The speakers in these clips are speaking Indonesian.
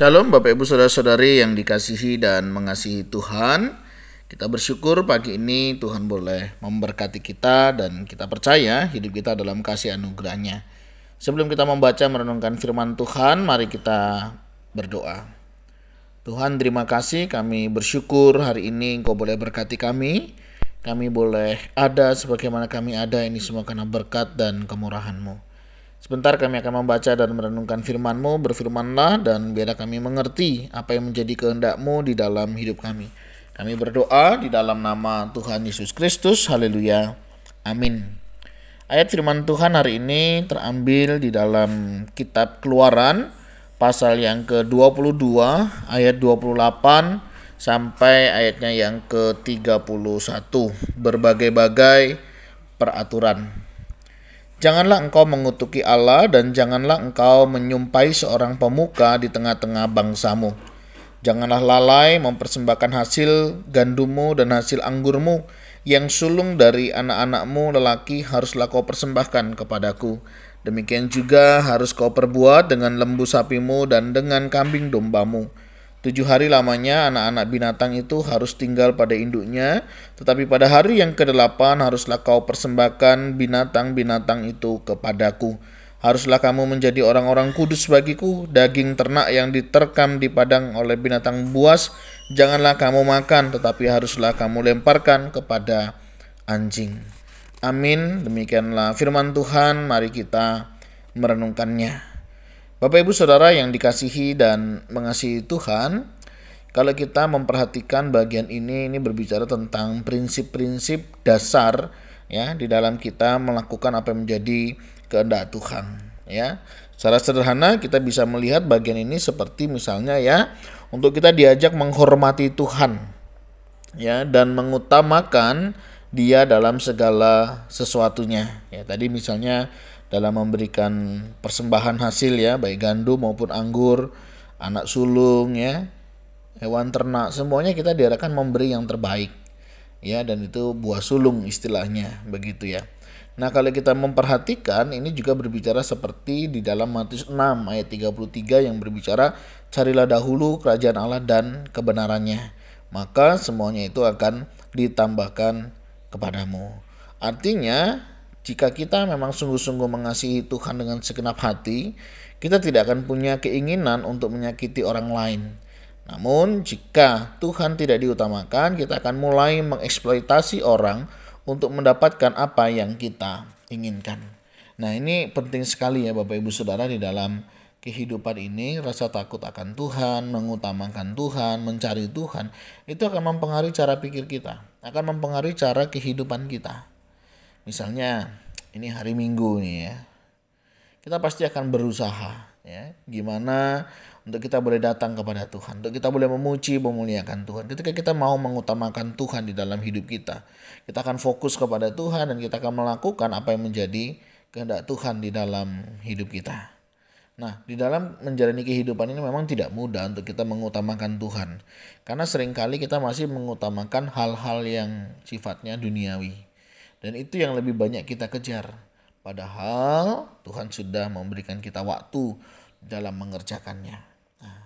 Shalom Bapak Ibu Saudara-saudari yang dikasihi dan mengasihi Tuhan. Kita bersyukur pagi ini Tuhan boleh memberkati kita dan kita percaya hidup kita dalam kasih anugerah-Nya. Sebelum kita membaca merenungkan firman Tuhan, mari kita berdoa. Tuhan, terima kasih, kami bersyukur hari ini Engkau boleh berkati kami. Kami boleh ada sebagaimana kami ada, ini semua karena berkat dan kemurahan-Mu. Sebentar kami akan membaca dan merenungkan firman-Mu, berfirmanlah dan biarlah kami mengerti apa yang menjadi kehendak-Mu di dalam hidup kami. Kami berdoa di dalam nama Tuhan Yesus Kristus, haleluya, amin. Ayat firman Tuhan hari ini terambil di dalam kitab Keluaran, pasal yang ke-22, ayat 28 sampai ayatnya yang ke-31, berbagai-bagai peraturan. Janganlah engkau mengutuki Allah dan janganlah engkau menyumpai seorang pemuka di tengah-tengah bangsamu. Janganlah lalai mempersembahkan hasil gandummu dan hasil anggurmu yang sulung dari anak-anakmu lelaki haruslah kau persembahkan kepadaku. Demikian juga harus kau perbuat dengan lembu sapimu dan dengan kambing dombamu. 7 hari lamanya anak-anak binatang itu harus tinggal pada induknya, tetapi pada hari yang ke-8 haruslah kau persembahkan binatang-binatang itu kepadaku. Haruslah kamu menjadi orang-orang kudus bagiku. Daging ternak yang diterkam di padang oleh binatang buas janganlah kamu makan, tetapi haruslah kamu lemparkan kepada anjing. Amin. Demikianlah firman Tuhan, mari kita merenungkannya. Bapak Ibu Saudara yang dikasihi dan mengasihi Tuhan, kalau kita memperhatikan bagian ini berbicara tentang prinsip-prinsip dasar ya di dalam kita melakukan apa yang menjadi kehendak Tuhan ya. Secara sederhana kita bisa melihat bagian ini seperti misalnya ya, untuk kita diajak menghormati Tuhan ya dan mengutamakan Dia dalam segala sesuatunya. Ya, tadi misalnya dalam memberikan persembahan hasil ya, baik gandum maupun anggur, anak sulung ya, hewan ternak, semuanya kita diarahkan memberi yang terbaik ya, dan itu buah sulung istilahnya begitu ya. Nah, kalau kita memperhatikan ini juga berbicara seperti di dalam Matius 6 ayat 33 yang berbicara carilah dahulu kerajaan Allah dan kebenarannya, maka semuanya itu akan ditambahkan kepadamu. Artinya jika kita memang sungguh-sungguh mengasihi Tuhan dengan segenap hati, kita tidak akan punya keinginan untuk menyakiti orang lain. Namun jika Tuhan tidak diutamakan, kita akan mulai mengeksploitasi orang untuk mendapatkan apa yang kita inginkan. Nah, ini penting sekali ya Bapak Ibu Saudara di dalam kehidupan ini. Rasa takut akan Tuhan, mengutamakan Tuhan, mencari Tuhan, itu akan mempengaruhi cara pikir kita, akan mempengaruhi cara kehidupan kita. Misalnya ini hari Minggu nih ya, kita pasti akan berusaha ya, gimana untuk kita boleh datang kepada Tuhan, untuk kita boleh memuji, memuliakan Tuhan. Ketika kita mau mengutamakan Tuhan di dalam hidup kita, kita akan fokus kepada Tuhan dan kita akan melakukan apa yang menjadi kehendak Tuhan di dalam hidup kita. Nah, di dalam menjalani kehidupan ini memang tidak mudah untuk kita mengutamakan Tuhan, karena seringkali kita masih mengutamakan hal-hal yang sifatnya duniawi. Dan itu yang lebih banyak kita kejar. Padahal Tuhan sudah memberikan kita waktu dalam mengerjakannya. Nah,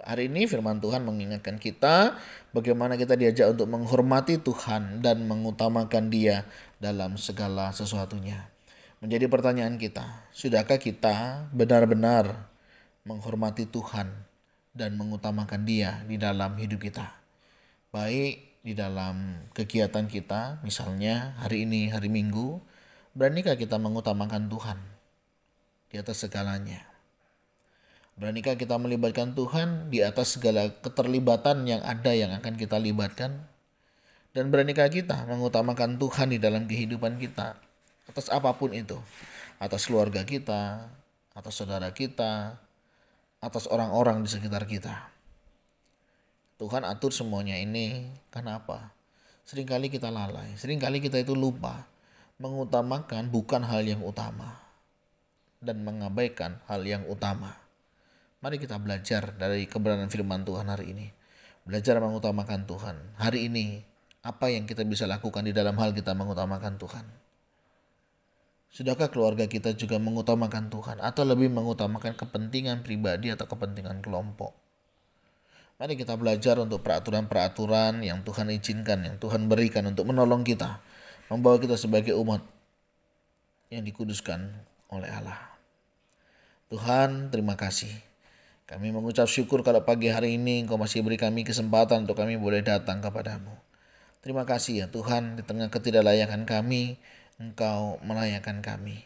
hari ini firman Tuhan mengingatkan kita bagaimana kita diajak untuk menghormati Tuhan dan mengutamakan Dia dalam segala sesuatunya. Menjadi pertanyaan kita, sudahkah kita benar-benar menghormati Tuhan dan mengutamakan Dia di dalam hidup kita? Baik di dalam kegiatan kita, misalnya hari ini hari Minggu, beranikah kita mengutamakan Tuhan di atas segalanya? Beranikah kita melibatkan Tuhan di atas segala keterlibatan yang ada yang akan kita libatkan? Dan beranikah kita mengutamakan Tuhan di dalam kehidupan kita atas apapun itu? Atas keluarga kita, atas saudara kita, atas orang-orang di sekitar kita. Tuhan atur semuanya ini, kenapa? Seringkali kita lalai, seringkali kita itu lupa mengutamakan bukan hal yang utama dan mengabaikan hal yang utama. Mari kita belajar dari kebenaran firman Tuhan hari ini. Belajar mengutamakan Tuhan. Hari ini, apa yang kita bisa lakukan di dalam hal kita mengutamakan Tuhan? Sudahkah keluarga kita juga mengutamakan Tuhan atau lebih mengutamakan kepentingan pribadi atau kepentingan kelompok? Mari kita belajar untuk peraturan-peraturan yang Tuhan izinkan, yang Tuhan berikan untuk menolong kita, membawa kita sebagai umat yang dikuduskan oleh Allah. Tuhan, terima kasih. Kami mengucap syukur kalau pagi hari ini Engkau masih beri kami kesempatan untuk kami boleh datang kepadamu. Terima kasih ya Tuhan, di tengah ketidaklayakan kami, Engkau melayakan kami.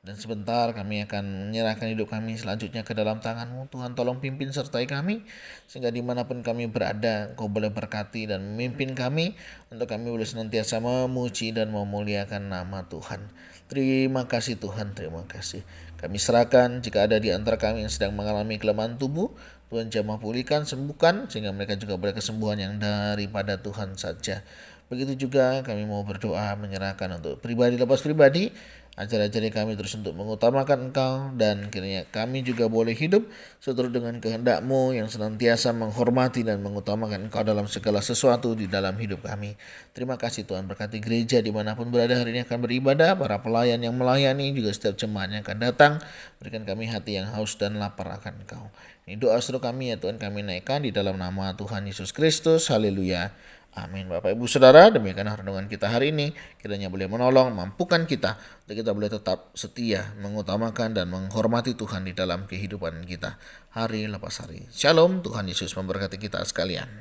Dan sebentar kami akan menyerahkan hidup kami selanjutnya ke dalam tangan-Mu. Tuhan, tolong pimpin sertai kami, sehingga dimanapun kami berada, Engkau boleh berkati dan memimpin kami, untuk kami boleh senantiasa memuji dan memuliakan nama Tuhan. Terima kasih Tuhan, terima kasih. Kami serahkan jika ada di antara kami yang sedang mengalami kelemahan tubuh, Tuhan jamah pulihkan, sembuhkan, sehingga mereka juga boleh kesembuhan yang daripada Tuhan saja. Begitu juga kami mau berdoa menyerahkan untuk pribadi lepas pribadi. Ajar-ajari kami terus untuk mengutamakan Engkau, dan kiranya kami juga boleh hidup seturut dengan kehendak-Mu yang senantiasa menghormati dan mengutamakan Engkau dalam segala sesuatu di dalam hidup kami. Terima kasih Tuhan, berkati gereja dimanapun berada hari ini akan beribadah, para pelayan yang melayani, juga setiap jemaat yang akan datang. Berikan kami hati yang haus dan lapar akan Engkau. Ini doa seru kami ya Tuhan, kami naikkan di dalam nama Tuhan Yesus Kristus. Haleluya. Amin. Bapak Ibu Saudara, demikian renungan kita hari ini. Kiranya boleh menolong, mampukan kita untuk kita boleh tetap setia, mengutamakan dan menghormati Tuhan di dalam kehidupan kita hari lepas hari. Shalom, Tuhan Yesus memberkati kita sekalian.